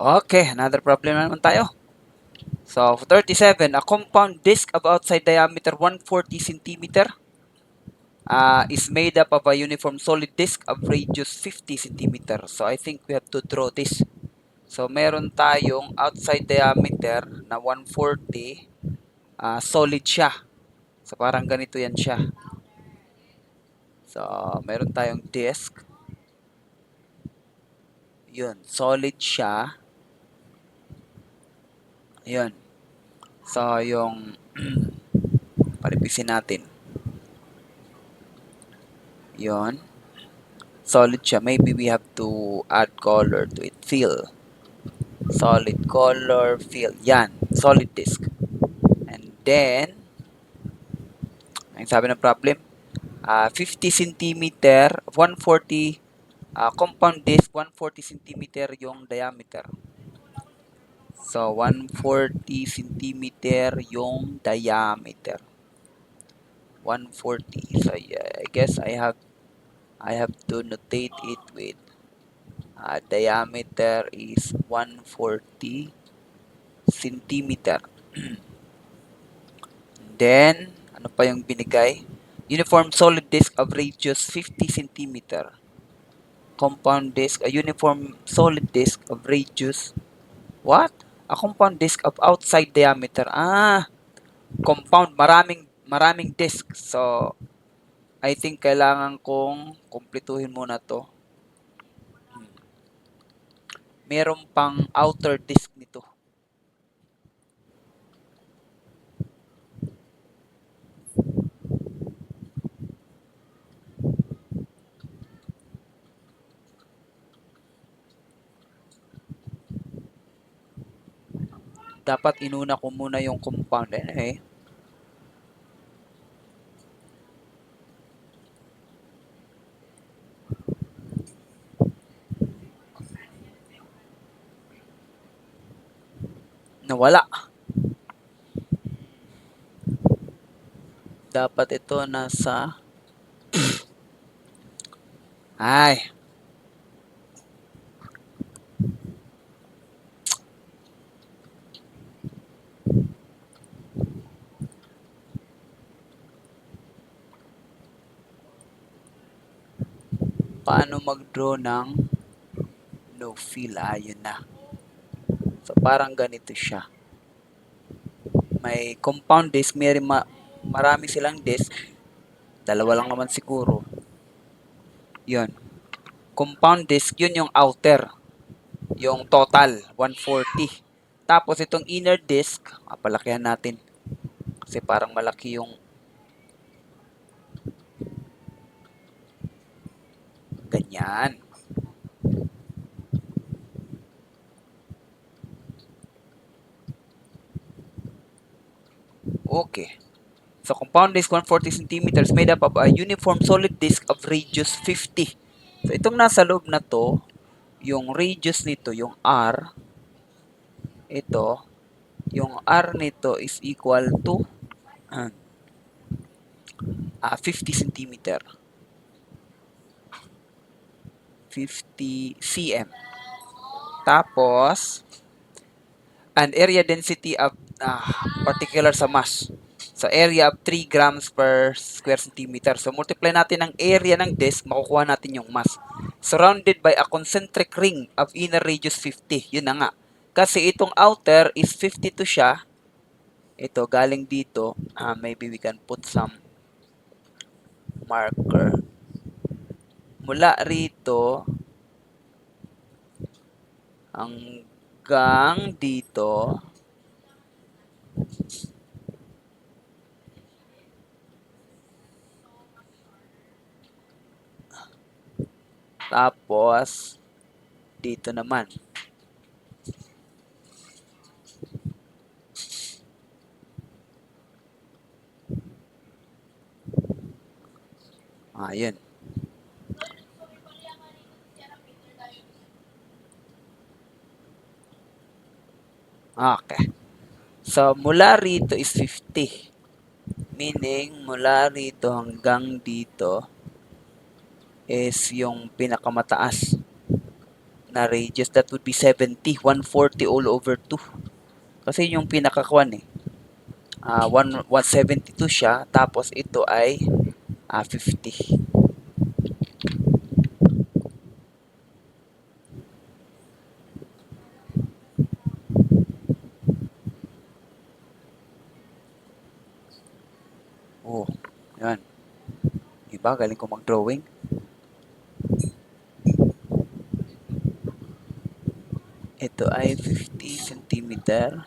Okay, another problem na naman tayo. So, 37, a compound disc of outside diameter 140 centimeter is made up of a uniform solid disc of radius 50 centimeter. So, I think we have to draw this. So, meron tayong outside diameter na 140, solid siya. So, parang ganito yan siya. So, meron tayong disc. Yun, solid siya. Yun. So, yung palipisin natin. Yun. Solid siya. Maybe we have to add color to it. Fill. Solid color, fill. Yan. Solid disk. And then, ang sabi ng problem, 50 centimeter, 140, compound disk, 140 centimeter yung diameter. So, 140 centimeter yung diameter. 140. So, yeah, I guess I have to notate it with diameter is 140 centimeter. Then, ano pa yung binigay? Uniform solid disk of radius 50 centimeter. Compound disk, a uniform solid disk of radius, what? A compound disk of outside diameter. Compound, maraming disk. So, I think kailangan kong kumpletuhin muna to. Meron pang outer disk nito. Dapat inuna ko muna yung compound. Anyway, nawala. Dapat ito nasa... Ay. Paano mag-draw ng no fill? Ayun na. So, parang ganito siya. May compound disk, marami silang disk. Dalawa lang naman siguro. Yun. Compound disk, yun yung outer. Yung total, 140. Tapos itong inner disk, palakihan natin. Kasi parang malaki yung ganyan. Okay. So, compound disk 140 centimeters made up of a uniform solid disk of radius 50. So, itong nasa loob na to, yung radius nito, yung R, ito, yung R nito is equal to 50 centimeter. 50 cm. Tapos, an area density of particular sa mass. So, area of 3 grams per square centimeter. So, multiply natin ang area ng disk, makukuha natin yung mass. Surrounded by a concentric ring of inner radius 50. Yun na nga. Kasi itong outer is 52 siya. Ito, galing dito. Maybe we can put some marker. Mula rito, hanggang dito, tapos, dito naman. Yun. Okay. So, mula rito is 50. Meaning, mula rito hanggang dito is yung pinakamataas. na radius, that would be 70. 140 all over 2. Kasi yung pinakakuan eh. 172 siya. Tapos ito ay 50. Oh, yan. Diba? Galing ko mag-drawing. Ito ay 50 centimeter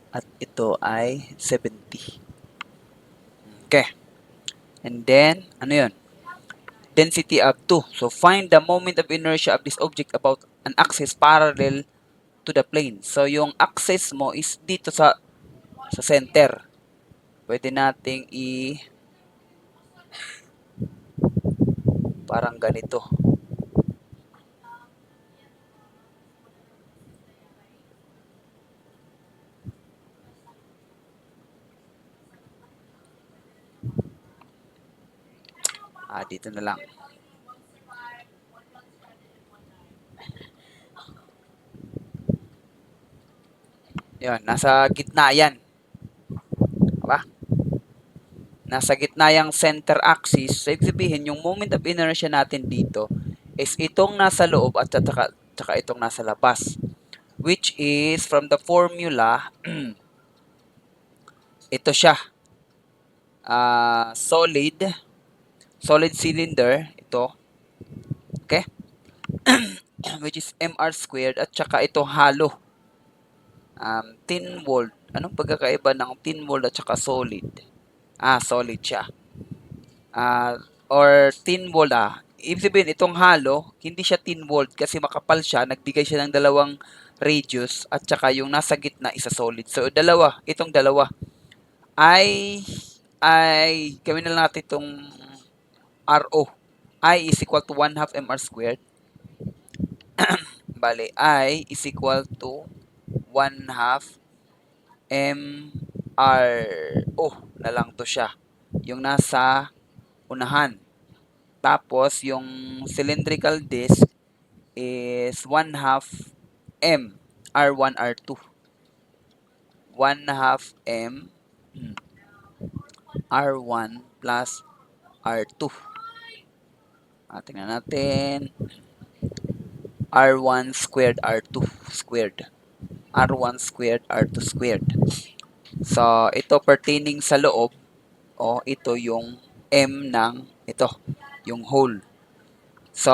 at ito ay 70. Okay. And then, ano yun? Density of 2. So, find the moment of inertia of this object about an axis parallel to the plane. So, yung axis mo is dito sa center. Pwede nating parang ganito. Dito na lang. Yan, nasa gitna yan. Diba? Nasa gitna yung center axis. So, ibig sabihin, yung moment of inertia natin dito is itong nasa loob at tsaka itong nasa labas. Which is, from the formula, ito siya. Solid cylinder. Ito. Okay? Which is mr squared at tsaka ito hollow. Thin walled. Anong pagkakaiba ng thin walled at tsaka solid? Solid siya. Or thin walled Ibig sabihin, itong hollow, hindi siya thin walled kasi makapal siya. Nagbigay siya ng dalawang radius at tsaka yung nasa gitna isa solid. So, itong dalawa ay gawin na lang natin itong RO. I is equal to 1 half mr squared. Bale, I is equal to 1 half MRO na lang to siya. Yung nasa unahan. Tapos, yung cylindrical disc is 1 half M R1, R2. 1 half M R1 plus R2. Tingnan natin. R1 squared, R2 squared. R1 squared, R2 squared. So, ito pertaining sa loob. Ito yung M ng ito. Yung hole. So,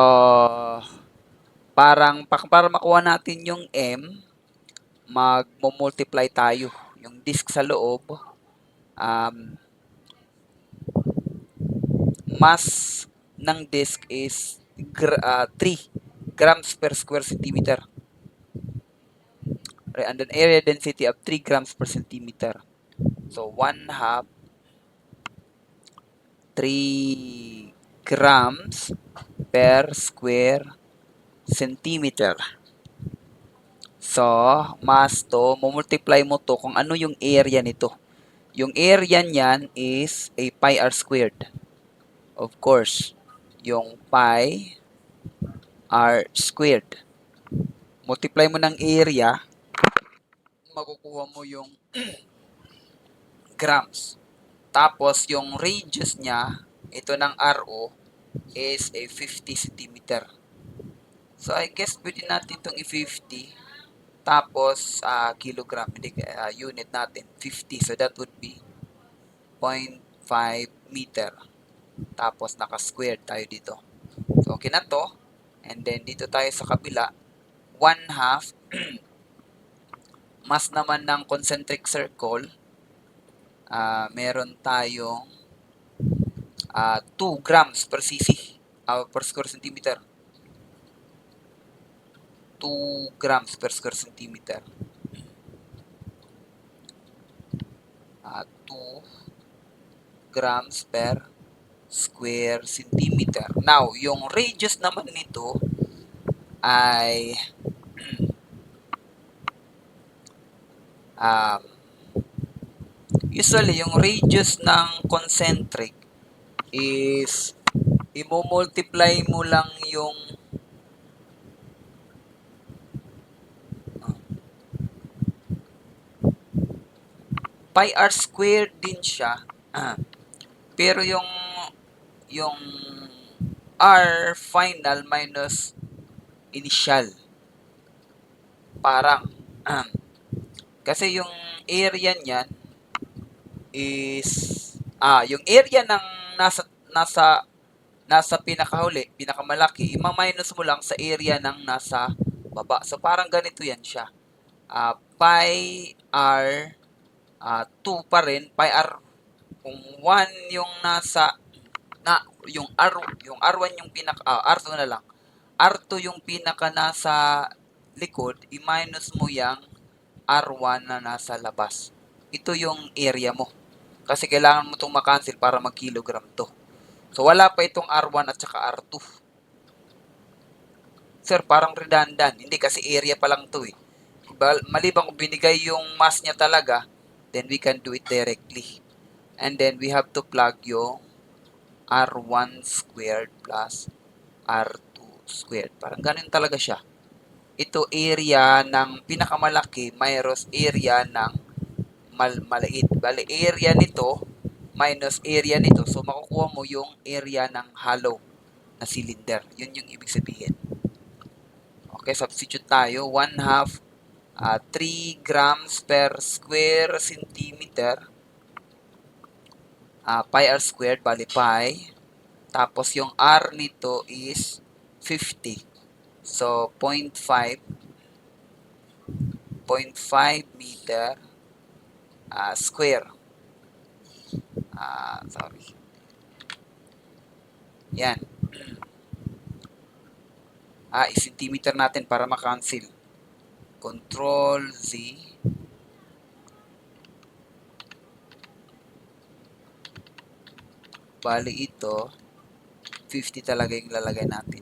para makuha natin yung M, magmo-multiply tayo. Yung disk sa loob, mass ng disk is 3 grams per square centimeter. Right, and an area density of 3 grams per centimeter. So, 1 half 3 grams per square centimeter. So, mass to, multiply mo to kung ano yung area nito. Yung area niyan is a pi r squared. Of course, yung pi r squared. Multiply mo ng area, makukuha mo yung grams. Tapos, yung radius niya, ito ng RO, is a 50 centimeter. So, I guess pwede natin itong i-50. Tapos, kilogram, unit natin, 50. So, that would be 0.5 meter. Tapos, naka-squared tayo dito. So, okay na to. And then, dito tayo sa kabila. 1 half. Mass naman ng concentric circle. Meron tayong 2 grams per cc. Per square centimeter. 2 grams per square centimeter. 2 grams per square centimeter. Now, yung radius naman nito ay usually yung radius ng concentric is i-multiply mo lang yung pi r squared din siya. Pero yung r final minus initial. Parang kasi yung area niyan is yung area ng nasa nasa pinakahuli, pinakamalaki, ima-minus mo lang sa area ng nasa baba. So parang ganito yan siya. Pi r 2 pa rin, pi r kung 1 yung nasa yung R1 yung R2 na lang. R2 yung pinaka nasa likod, i-minus mo yung R1 na nasa labas. Ito yung area mo. Kasi kailangan mo itong makancel para mag-kilogram to. So, wala pa itong R1 at saka R2. Sir, parang redundant. Hindi kasi area pa lang to eh. Malibang kung binigay yung mass niya talaga, then we can do it directly. And then, we have to plug yung R1 squared plus R2 squared. Parang ganun talaga siya. Ito area ng pinakamalaki minus area ng maliit. Bali, area nito minus area nito. So, makukuha mo yung area ng hollow na cylinder. Yun yung ibig sabihin. Okay, substitute tayo. 1/2 3 grams per square centimeter. Pi r squared, bali pi. Tapos yung r nito is 50. So, 0.5 meter square. Sorry. Yan. I-centimeter natin para makancel. Control Z. Bali ito, 50 talaga yung lalagay natin.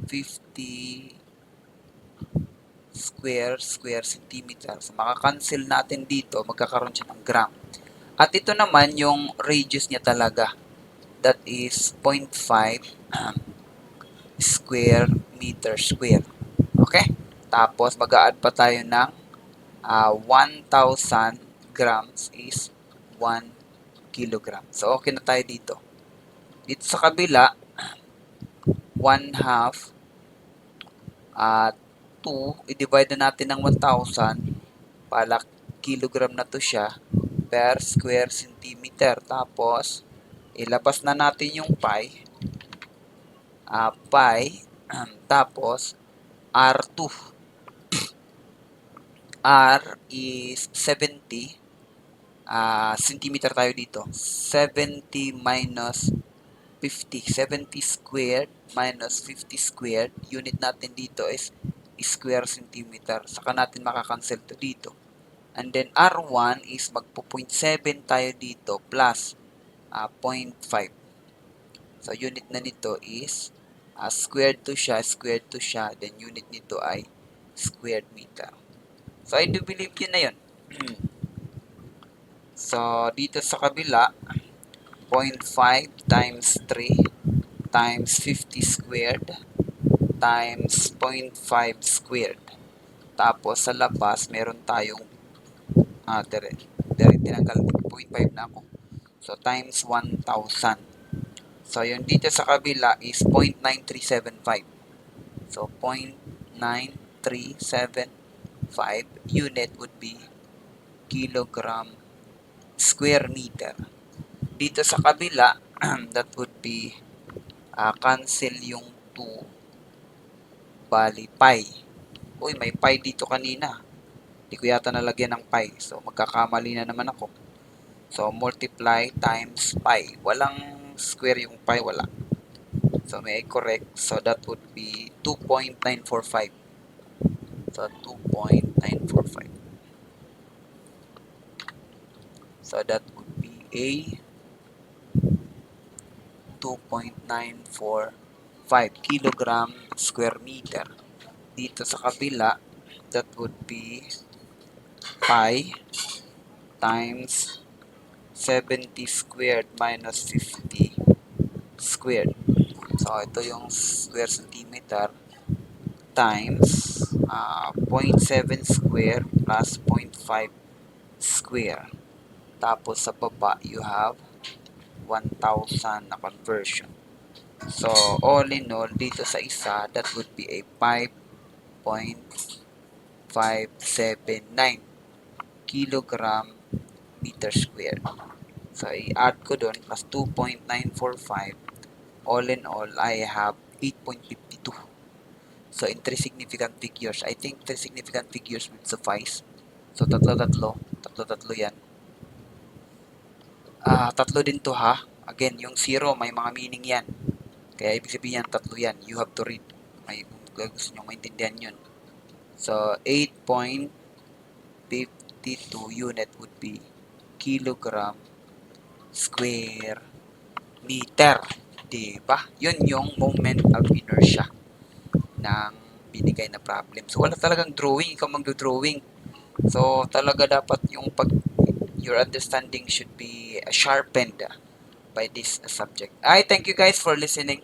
50 square centimeter. So, makakancel natin dito, magkakaroon siya ng gram. At ito naman yung radius niya talaga. That is 0.5 square meter square. Okay? Tapos, mag-a-add pa tayo ng 1,000 grams is 1 kilogram. So, okay na tayo dito. Dito sa kabila, 1/2 2, i-divide na natin ng 1,000 para kilogram na to siya per square centimeter. Tapos, ilabas na natin yung pi. Tapos, R2. R is 70. Centimeter tayo dito. 70 minus 50. 70 squared minus 50 squared. Unit natin dito is square centimeter. Saka natin makakancel to dito. And then R1 is magpo 0.7 tayo dito plus 0.5. So unit na nito is squared to siya. Then unit nito ay squared meter. So I do believe yun na yun. So dito sa kabila, 0.5 times 3 times 50 squared times 0.5 squared. Tapos sa labas, meron tayong tinanggal 0.5 na ako. So times 1,000. So yung dito sa kabila is 0.9375. So 0.9375 unit would be kilogram square meter. Dito sa kabila, that would be cancel yung 2 bali pi. Uy, may pi dito kanina. Hindi ko yata nalagyan ng pi. So, magkakamali na naman ako. So, multiply times pi. Walang square yung pi, wala. So, may I correct. So, that would be 2.945. So, 2.945. So, that would be a 2.945 kilogram square meter. Dito sa kabila, that would be pi times 70 squared minus 50 squared. So, ito yung square centimeter times 0.7 square plus 0.5 square. Tapos sa baba, you have 1,000 na conversion. So, all in all, dito sa isa, that would be a 5.579 kilogram meter square. So, i-add ko doon plus 2.945. All in all, I have 8.52. So, in 3 significant figures, I think 3 significant figures will suffice. So, tatlo-tatlo. Tatlo-tatlo yan. Tatlo din to ha. Again, yung 0, may mga meaning yan. Kaya ibig sabihin yan, tatlo yan. You have to read. Kung gusto nyo maintindihan yun. So, 8.52 unit would be kilogram square meter. Diba? Yun yung moment of inertia ng binigay na problem. So, wala talagang drawing. Ikaw magdo-drawing. So, talaga dapat yung your understanding should be sharpened by this subject. I thank you guys for listening.